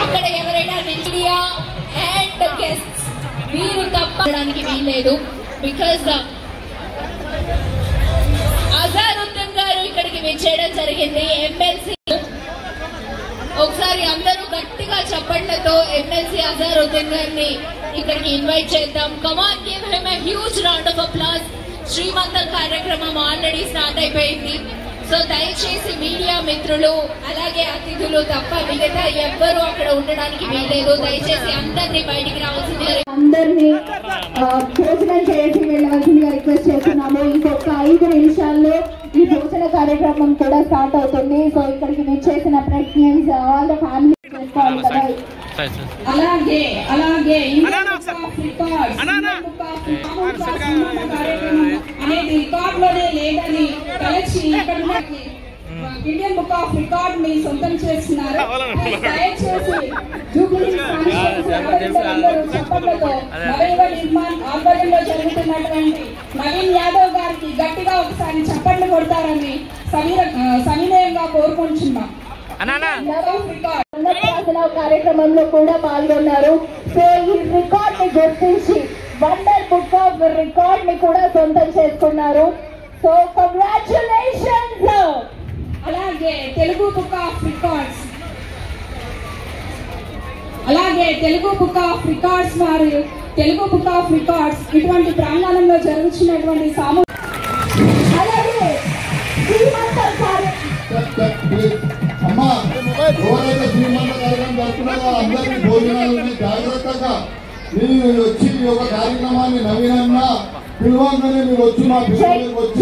అక్కడ ఎవరైనా media and guests వీరు తప్పడానికి వీల్లేదు. బికాస్ అజారుద్దీన్ గారు ఇక్కడికి విచ్చేయడం జరిగింది. ఎమ్మెల్సీ ఒకసారి అందరూ గట్టిగా చప్పట్లతో ఎమ్మెల్సీ అజారుద్దీన్ గారిని ఇక్కడికి ఇన్వైట్ చేద్దాం. Come on, give him a huge round of applause. శ్రీమంతం కార్యక్రమం ఆల్రెడీ స్టార్ట్ అయిపోయింది. సో దయచేసి మీడియా మిత్రులు అలాగే అతిథులు తప్ప మిగతా ఎవ్వరూ అక్కడ ఉండడానికి వీలేదు. దయచేసి అందరినీ బయటికి రావాల్సిందిగా, అందరినీ భోజనం చేసి వెళ్ళవలసిందిగా రిక్వెస్ట్ చేస్తున్నాము. ఇంకొక 5 నిమిషాల్లో ఈ భోజన కార్యక్రమం కూడా స్టార్ట్ అవుతుంది. సో ఇక్కడికి విచ్చేసిన ప్రెగ్నెన్స్ ఆల్ ద ఫ్యామిలీ చేసుకోవాలి కదా. అలాగే అనేది రికార్డ్ లోనే లేదని కలిసి ఇక్కడ ఇండియన్ బుక్ ఆఫ్ రికార్డ్ ని సొంతం చేస్తున్నారు. దయచేసి చెప్పట్లతో నవీన నిర్మాణ్ ఆధ్వర్యంలో జరుగుతున్నటువంటి నవీన్ యాదవ్ గారికి గట్టిగా ఒకసారి చప్పట్లు కొడతారని సవినయంగా కోరుకుంటున్నాం. కార్యక్రమంలో కూడా పాల్గొన్నారు. సో ఈ రికార్డ్ ని గుర్తించి వండర్ బుక్ ఆఫ్ రికార్డ్ ని కూడా సొంతం చేసుకున్నారు. So congratulations. అలాగే తెలుగు బుక్ ఆఫ్ రికార్డ్స్ మరియు తెలుగు బుక్ ఆఫ్ రికార్డ్స్ ఇటువంటి ప్రాంగణంలో జరుగుతున్నటువంటి అలాగే ఎవరైతే శ్రీమంత కార్యక్రమం జరుపుకున్నారో అందరికీ భోజనాలని జాగ్రత్తగా మీరు వచ్చి ఈ యొక్క కార్యక్రమాన్ని నవీనంగా పిలవంగానే మీరు వచ్చి మా పిల్లలకి వచ్చి